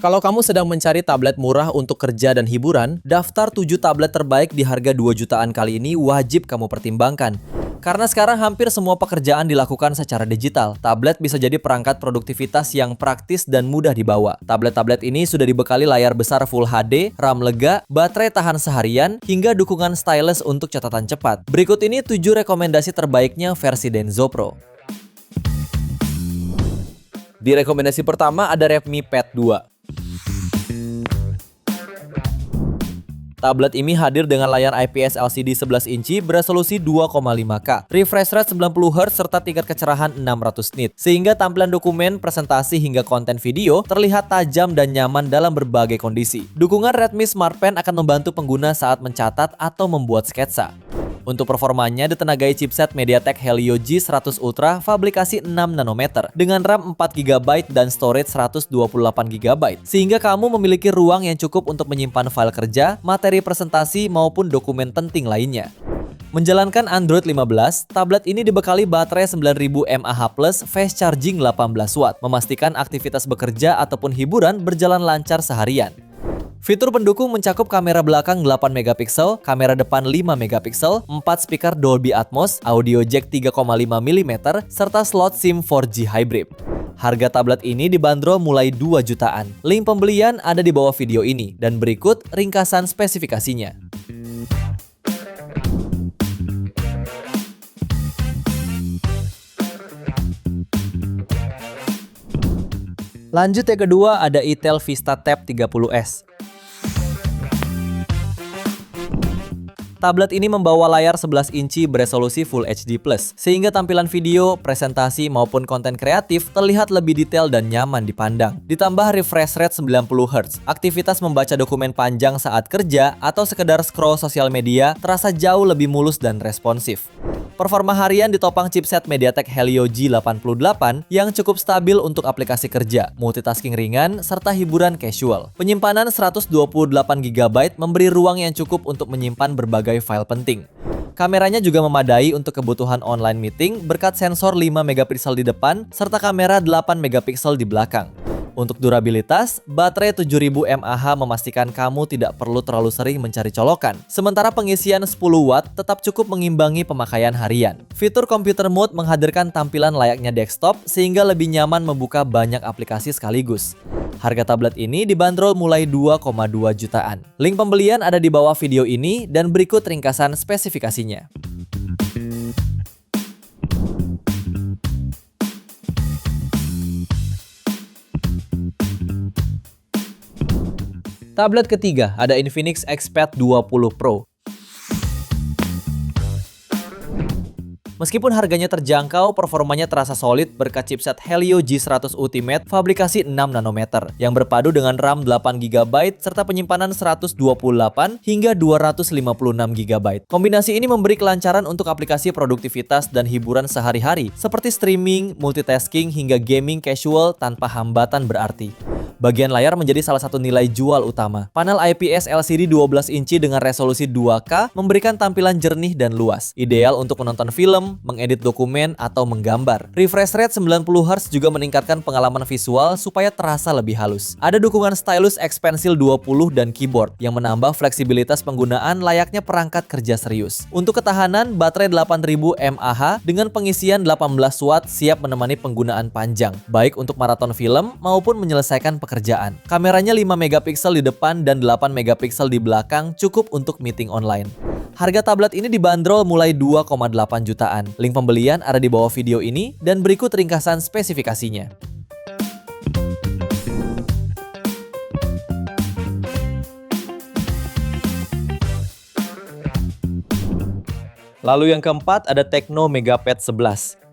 Kalau kamu sedang mencari tablet murah untuk kerja dan hiburan, daftar 7 tablet terbaik di harga 2 jutaan kali ini wajib kamu pertimbangkan. Karena sekarang hampir semua pekerjaan dilakukan secara digital, tablet bisa jadi perangkat produktivitas yang praktis dan mudah dibawa. Tablet-tablet ini sudah dibekali layar besar Full HD, RAM lega, baterai tahan seharian, hingga dukungan stylus untuk catatan cepat. Berikut ini 7 rekomendasi terbaiknya versi Denso Pro. Di rekomendasi pertama ada Redmi Pad 2. Tablet ini hadir dengan layar IPS LCD 11 inci beresolusi 2,5K, refresh rate 90Hz serta tingkat kecerahan 600 nit, sehingga tampilan dokumen, presentasi hingga konten video terlihat tajam dan nyaman dalam berbagai kondisi. Dukungan Redmi Smart Pen akan membantu pengguna saat mencatat atau membuat sketsa. Untuk performanya ditenagai chipset MediaTek Helio G100 Ultra fabrikasi 6 nanometer dengan RAM 4GB dan storage 128GB, sehingga kamu memiliki ruang yang cukup untuk menyimpan file kerja, materi presentasi maupun dokumen penting lainnya. Menjalankan Android 15, tablet ini dibekali baterai 9000 mAh plus fast charging 18 watt, memastikan aktivitas bekerja ataupun hiburan berjalan lancar seharian. Fitur pendukung mencakup kamera belakang 8 megapiksel, kamera depan 5 megapiksel, 4 speaker Dolby Atmos, audio jack 3,5 mm, serta slot SIM 4G hybrid. Harga tablet ini dibanderol mulai 2 jutaan. Link pembelian ada di bawah video ini, dan berikut ringkasan spesifikasinya. Lanjut yang kedua ada Itel Vista Tab 30s. Tablet ini membawa layar 11 inci beresolusi Full HD+, sehingga tampilan video, presentasi maupun konten kreatif terlihat lebih detail dan nyaman dipandang. Ditambah refresh rate 90Hz, aktivitas membaca dokumen panjang saat kerja atau sekedar scroll sosial media terasa jauh lebih mulus dan responsif. Performa harian ditopang chipset MediaTek Helio G88 yang cukup stabil untuk aplikasi kerja, multitasking ringan, serta hiburan casual. Penyimpanan 128GB memberi ruang yang cukup untuk menyimpan berbagai file penting. Kameranya juga memadai untuk kebutuhan online meeting berkat sensor 5 megapiksel di depan serta kamera 8 megapiksel di belakang. Untuk durabilitas, baterai 7000 mAh memastikan kamu tidak perlu terlalu sering mencari colokan. Sementara pengisian 10 watt tetap cukup mengimbangi pemakaian harian. Fitur Computer Mode menghadirkan tampilan layaknya desktop sehingga lebih nyaman membuka banyak aplikasi sekaligus. Harga tablet ini dibanderol mulai 2,2 jutaan. Link pembelian ada di bawah video ini dan berikut ringkasan spesifikasinya. Tablet ketiga ada Infinix XPad 20 Pro. Meskipun harganya terjangkau, performanya terasa solid berkat chipset Helio G100 Ultimate fabrikasi 6 nanometer yang berpadu dengan RAM 8GB serta penyimpanan 128 hingga 256GB. Kombinasi ini memberi kelancaran untuk aplikasi produktivitas dan hiburan sehari-hari seperti streaming, multitasking hingga gaming casual tanpa hambatan berarti. Bagian layar menjadi salah satu nilai jual utama. Panel IPS LCD 12 inci dengan resolusi 2K memberikan tampilan jernih dan luas, ideal untuk menonton film, mengedit dokumen, atau menggambar. Refresh rate 90Hz juga meningkatkan pengalaman visual supaya terasa lebih halus. Ada dukungan stylus X Pencil 20 dan keyboard yang menambah fleksibilitas penggunaan layaknya perangkat kerja serius. Untuk ketahanan, baterai 8000 mAh dengan pengisian 18 watt siap menemani penggunaan panjang, baik untuk maraton film maupun menyelesaikan pekerjaan. Kameranya 5 megapiksel di depan dan 8 megapiksel di belakang cukup untuk meeting online. Harga tablet ini dibanderol mulai 2,8 jutaan. Link pembelian ada di bawah video ini dan berikut ringkasan spesifikasinya. Lalu yang keempat ada Tecno Megapad 11.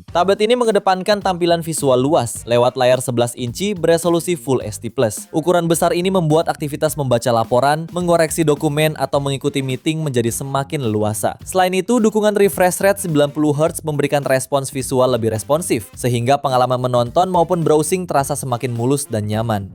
Tablet ini mengedepankan tampilan visual luas lewat layar 11 inci beresolusi Full HD+. Ukuran besar ini membuat aktivitas membaca laporan, mengoreksi dokumen, atau mengikuti meeting menjadi semakin leluasa. Selain itu, dukungan refresh rate 90Hz memberikan respons visual lebih responsif, sehingga pengalaman menonton maupun browsing terasa semakin mulus dan nyaman.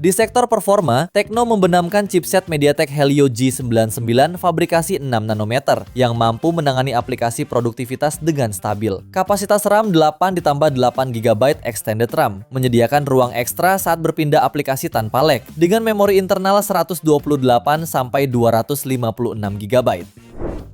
Di sektor performa, Tecno membenamkan chipset MediaTek Helio G99 fabrikasi 6 nanometer yang mampu menangani aplikasi produktivitas dengan stabil. Kapasitas RAM 8 ditambah 8 GB extended RAM, menyediakan ruang ekstra saat berpindah aplikasi tanpa lag, dengan memori internal 128 sampai 256 GB.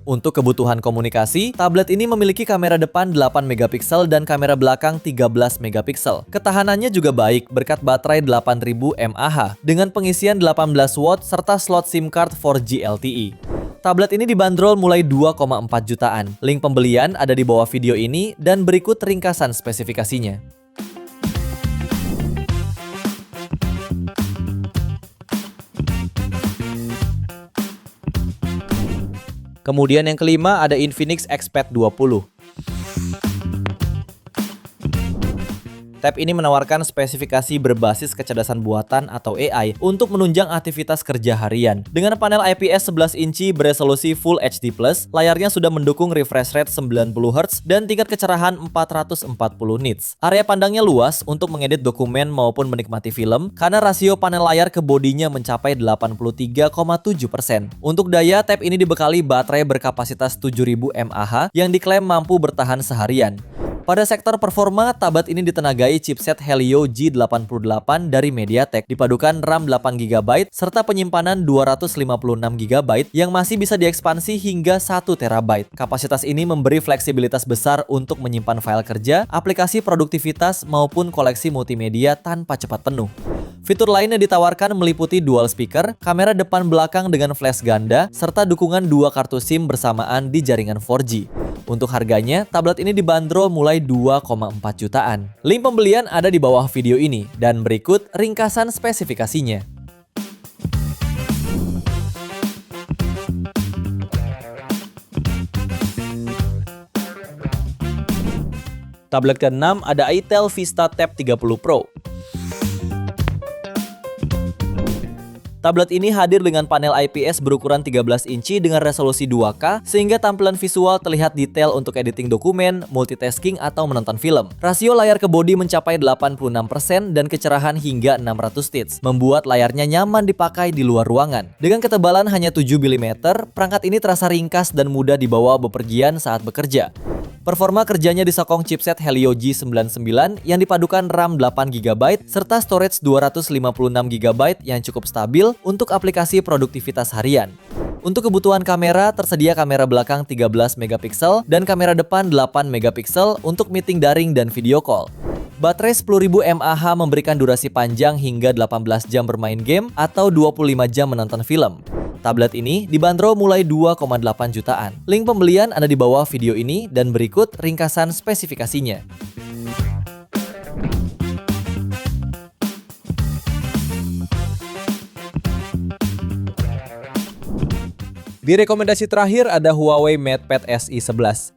Untuk kebutuhan komunikasi, tablet ini memiliki kamera depan 8 megapiksel dan kamera belakang 13 megapiksel. Ketahanannya juga baik berkat baterai 8000 mAh dengan pengisian 18 watt serta slot SIM card 4G LTE. Tablet ini dibanderol mulai 2,4 jutaan. Link pembelian ada di bawah video ini dan berikut ringkasan spesifikasinya. Kemudian yang kelima ada Infinix Xpad 20. Tab ini menawarkan spesifikasi berbasis kecerdasan buatan atau AI untuk menunjang aktivitas kerja harian. Dengan panel IPS 11 inci beresolusi Full HD+, layarnya sudah mendukung refresh rate 90 Hz dan tingkat kecerahan 440 nits. Area pandangnya luas untuk mengedit dokumen maupun menikmati film karena rasio panel layar ke bodinya mencapai 83,7%. Untuk daya, tab ini dibekali baterai berkapasitas 7000 mAh yang diklaim mampu bertahan seharian. Pada sektor performa, tablet ini ditenagai chipset Helio G88 dari MediaTek, dipadukan RAM 8GB serta penyimpanan 256GB yang masih bisa diekspansi hingga 1TB. Kapasitas ini memberi fleksibilitas besar untuk menyimpan file kerja, aplikasi produktivitas maupun koleksi multimedia tanpa cepat penuh. Fitur lain yang ditawarkan meliputi dual speaker, kamera depan belakang dengan flash ganda, serta dukungan 2 kartu SIM bersamaan di jaringan 4G. Untuk harganya, tablet ini dibanderol mulai 2,4 jutaan. Link pembelian ada di bawah video ini, dan berikut ringkasan spesifikasinya. Tablet ke-6 ada Itel Vista Tab 30 Pro. Tablet ini hadir dengan panel IPS berukuran 13 inci dengan resolusi 2K sehingga tampilan visual terlihat detail untuk editing dokumen, multitasking, atau menonton film. Rasio layar ke bodi mencapai 86% dan kecerahan hingga 600 nits, membuat layarnya nyaman dipakai di luar ruangan. Dengan ketebalan hanya 7 mm, perangkat ini terasa ringkas dan mudah dibawa bepergian saat bekerja. Performa kerjanya disokong chipset Helio G99 yang dipadukan RAM 8GB serta storage 256GB yang cukup stabil untuk aplikasi produktivitas harian. Untuk kebutuhan kamera, tersedia kamera belakang 13 megapiksel dan kamera depan 8 megapiksel untuk meeting daring dan video call. Baterai 10.000 mAh memberikan durasi panjang hingga 18 jam bermain game atau 25 jam menonton film. Tablet ini dibanderol mulai 2,8 jutaan. Link pembelian ada di bawah video ini dan berikut ringkasan spesifikasinya. Di rekomendasi terakhir ada Huawei MatePad SI11.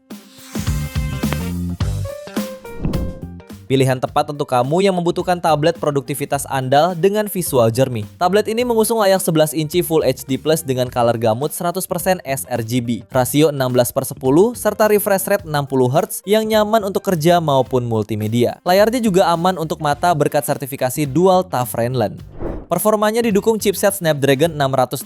Pilihan tepat untuk kamu yang membutuhkan tablet produktivitas andal dengan visual jernih. Tablet ini mengusung layar 11 inci Full HD Plus dengan color gamut 100% sRGB, rasio 16:10, serta refresh rate 60 Hz yang nyaman untuk kerja maupun multimedia. Layarnya juga aman untuk mata berkat sertifikasi Dual TUF Rainland. Performanya didukung chipset Snapdragon 680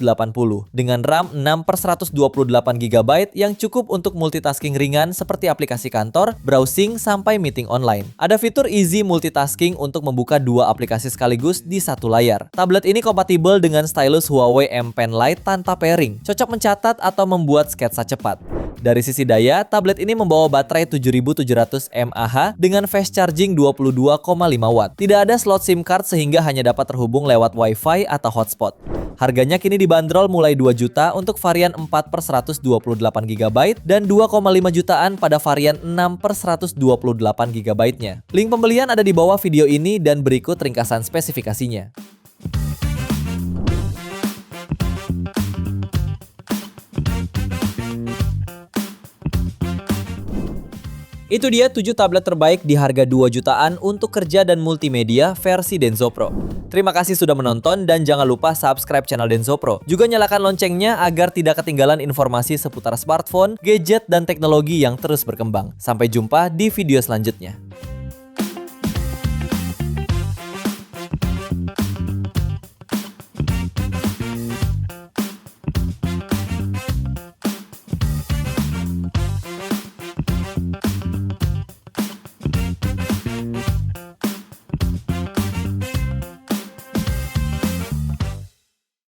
dengan RAM 6/128GB yang cukup untuk multitasking ringan seperti aplikasi kantor, browsing, sampai meeting online. Ada fitur easy multitasking untuk membuka 2 aplikasi sekaligus di satu layar. Tablet ini kompatibel dengan stylus Huawei M Pen Lite tanpa pairing, cocok mencatat atau membuat sketsa cepat. Dari sisi daya, tablet ini membawa baterai 7700 mAh dengan fast charging 22,5 watt. Tidak ada slot SIM card sehingga hanya dapat terhubung lewat Wi-Fi atau hotspot. Harganya kini dibanderol mulai 2 juta untuk varian 4/128GB dan 2,5 jutaan pada varian 6/128GB-nya. Link pembelian ada di bawah video ini dan berikut ringkasan spesifikasinya. Itu dia 7 tablet terbaik di harga 2 jutaan untuk kerja dan multimedia versi Denso Pro. Terima kasih sudah menonton dan jangan lupa subscribe channel Denso Pro. Juga nyalakan loncengnya agar tidak ketinggalan informasi seputar smartphone, gadget, dan teknologi yang terus berkembang. Sampai jumpa di video selanjutnya.